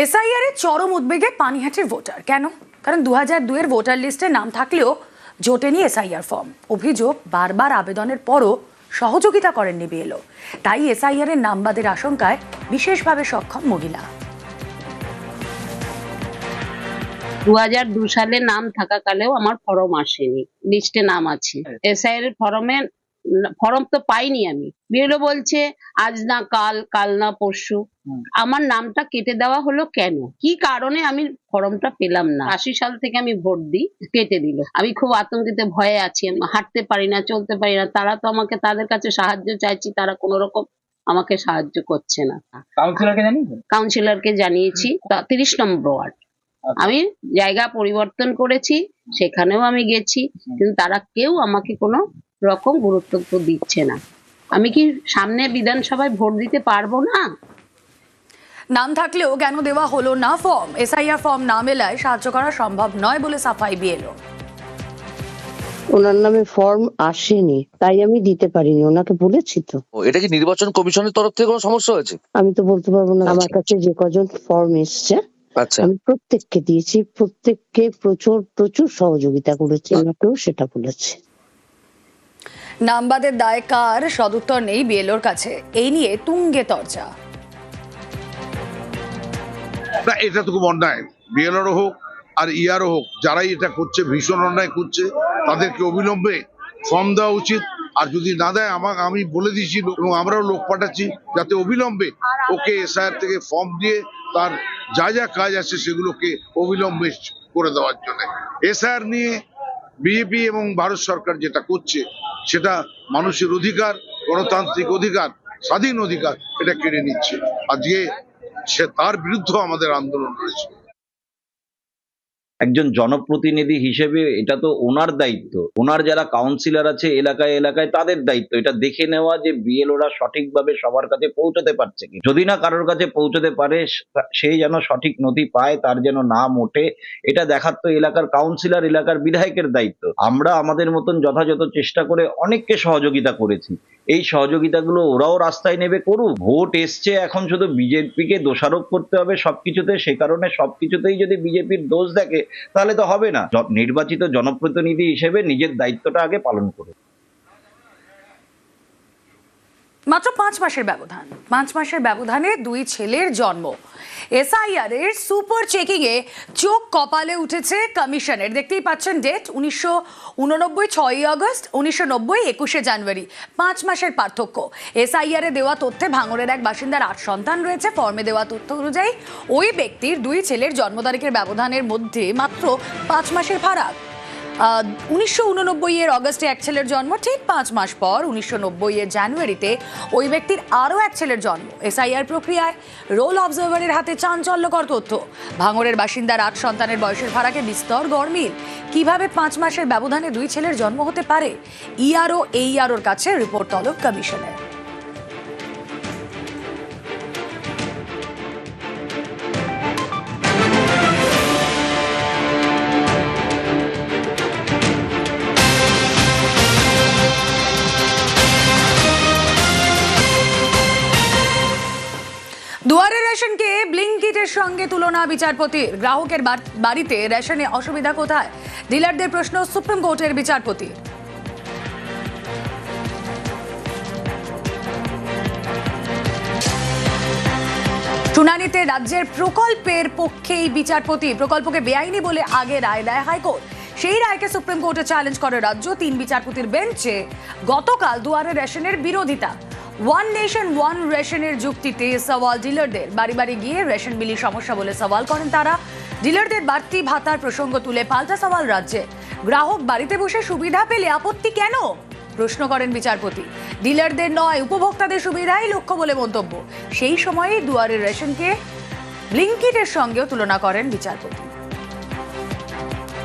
SIR এর চরম উদ্বেগে পানিহাটির ভোটার। কেন? কারণ 2002 এর ভোটার লিস্টে নাম থাকলেও জোটেনি এসআইআর ফর্ম। অভিযোগ, বারবার আবেদনের পরও সহযোগিতা করেননি বিএলও। তাই এসআইআর এর নামবাদের আশঙ্কায় বিশেষভাবে সক্ষম মহিলা। 2002 সালে নাম থাকাকালেও আমার ফর্ম আসেনি, লিস্টে নাম আছে। এসআইআর এর ফর্ম তো পাইনি আমি। বিএলও বলছে আজ না কাল, কাল না পরশু। আমার নামটা কেটে দেওয়া হলো কেন? কি কারণে আমি ফর্মটা পেলাম না? 80 সাল থেকে আমি ভোট দিই, কেটে দিল। আমি খুব আতঙ্কিত, ভয়ে আছি। হাঁটতে পারি না, চলতে পারি না। তারা তো আমাকে, তাদের কাছে সাহায্য চাইছি, তারা কোনো রকম আমাকে সাহায্য করছে না। কাউন্সিলরকে জানিয়েছি, 30 নম্বর ওয়ার্ড। আমি জায়গা পরিবর্তন করেছি, সেখানেও আমি গেছি, কিন্তু তারা কেউ আমাকে কোনো রকম গুরুত্ব দিচ্ছে না। আমি কি সামনে বিধানসভায় ভোট দিতে পারবো না? নাম থাকলেও কেন দেওয়া হলো না ফর্ম? এসআইআর ফর্ম না মেলায় সাহায্য করা সম্ভব নয় বলে সাফাই বিএলও। ওনার নামে ফর্ম আসেনি, তাই আমি দিতে পারিনি। ওনাকে বলেছি তো। এটা কি নির্বাচন কমিশনের তরফ থেকে কোনো সমস্যা হয়েছে? আমি তো বলতে পারবো না। আমার কাছে যে কজন ফর্ম এসছে আমি প্রত্যেককে দিয়েছি, প্রত্যেককে প্রচুর প্রচুর সহযোগিতা করেছি। ওনাকেও সেটা বলেছি। নামবাদের দায় কার, সদুত্তর নেই বিএলওর কাছে। এই নিয়ে তুঙ্গে তর্জা। না, এটা তো খুব অন্যায়। বিএলওরও হোক আর ইয়ারও হোক, যারাই এটা করছে ভীষণ অন্যায় করছে। তাদেরকে অবিলম্বে ফর্ম দেওয়া উচিত। আর যদি না দেয়, আমি বলে দিয়েছি এবং আমরাও লোক পাঠাচ্ছি যাতে অবিলম্বে ওকে এসআইআর থেকে ফর্ম দিয়ে তার যা যা কাজ আছে সেগুলোকে অবিলম্বে করে দেওয়ার জন্য। এসআইআর নিয়ে বিজেপি এবং ভারত সরকার যেটা করছে সেটা মানুষের অধিকার, গণতান্ত্রিক অধিকার, স্বাধীন অধিকার, এটা কেড়ে নিচ্ছে। আজকে তার বিরুদ্ধে আমাদের আন্দোলন রয়েছে। একজন জনপ্রতিনিধি হিসেবে এটা তো ওনার দায়িত্ব, ওনার যারা কাউন্সিলর আছে এলাকায় এলাকায় তাদের দায়িত্ব এটা দেখে নেওয়া যে বিএলওরা সঠিকভাবে সবার কাছে পৌঁছতে পারছে কি। যদি না কারোর কাছে পৌঁছতে পারে, সেই যেন সঠিক নথি পায়, তার যেন নাম ওঠে, এটা দেখার তো এলাকার কাউন্সিলর, এলাকার বিধায়কের দায়িত্ব। আমরা আমাদের মতন যথাযথ চেষ্টা করে অনেককে সহযোগিতা করেছি। এই সহযোগিতাগুলো ওরাও রাস্তায় নেবে, করুক। ভোট এসছে, এখন শুধু বিজেপিকে দোষারোপ করতে হবে সবকিছুতে। সে কারণে সবকিছুতেই যদি বিজেপির দোষ দেখে তাহলে তো হবে না। নির্বাচিত জনপ্রতিনিধি হিসেবে নিজের দায়িত্বটা আগে পালন করুন। মাত্র 5 মাসের ব্যবধান, 5 মাসের ব্যবধানে 2 ছেলের জন্ম। এসআইআর এর সুপার চেকিং এ চোখ কপালে উঠেছে কমিশনের। দেখতেই পাচ্ছেন ডেট 1989 6ই আগস্ট, 1990 21শে জানুয়ারি। 5 মাসের পার্থক্য। এসআইআর এ দেওয়া তথ্যে ভাঙড়ের এক বাসিন্দার 8 সন্তান রয়েছে। ফর্মে দেওয়া তথ্য অনুযায়ী ওই ব্যক্তির 2 ছেলের জন্ম তারিখের ব্যবধানের মধ্যে মাত্র 5 মাসের ফারাক। 1989 এর অগস্টে এক ছেলের জন্ম, ঠিক 5 মাস পর 1990 এর জানুয়ারিতে ওই ব্যক্তির আরও এক ছেলের জন্ম। এসআইআর প্রক্রিয়ায় রোল অবজারভারের হাতে চাঞ্চল্যকর তথ্য। ভাঙড়ের বাসিন্দার 8 সন্তানের বয়সের ফারাকে বিস্তর গরমিল। কিভাবে 5 মাসের ব্যবধানে 2 ছেলের জন্ম হতে পারে? ইআরও এইআরওর কাছে রিপোর্ট তলব কমিশনের। দুয়ারে রেশনকে ব্লিঙ্কিটের সঙ্গে তুলনা বিচারপতির। গ্রাহকের বাড়িতে রেশনে অসুবিধা কোথায়? ডিলারদের প্রশ্ন সুপ্রিম কোর্টের বিচারপতি। শুনানিতে রাজ্যের প্রকল্পের পক্ষেই বিচারপতি। প্রকল্পকে বেআইনি বলে আগে রায় দেয় হাইকোর্ট। সেই রায়কে সুপ্রিম কোর্টে চ্যালেঞ্জ করে রাজ্য। 3 বিচারপতির বেঞ্চে গতকাল দুয়ারে রেশনের বিরোধিতা। ওয়ান নেশন ওয়ান রেশনের যুক্তিতে সওয়াল ডিলারদের। বাড়ি বাড়ি গিয়ে রেশন বিলি সমস্যা বলে সওয়াল করেন তারা। ডিলারদের বাড়তি ভাতার প্রসঙ্গ তুলে পাল্টা সওয়াল রাজ্যে। গ্রাহক বাড়িতে বসে সুবিধা পেলে আপত্তি কেন? প্রশ্ন করেন বিচারপতি। ডিলারদের নয়, উপভোক্তাদের সুবিধাই লক্ষ্য বলে মন্তব্য। সেই সময়ে দুয়ারের রেশনকে ব্লিঙ্কিটের সঙ্গেও তুলনা করেন বিচারপতি।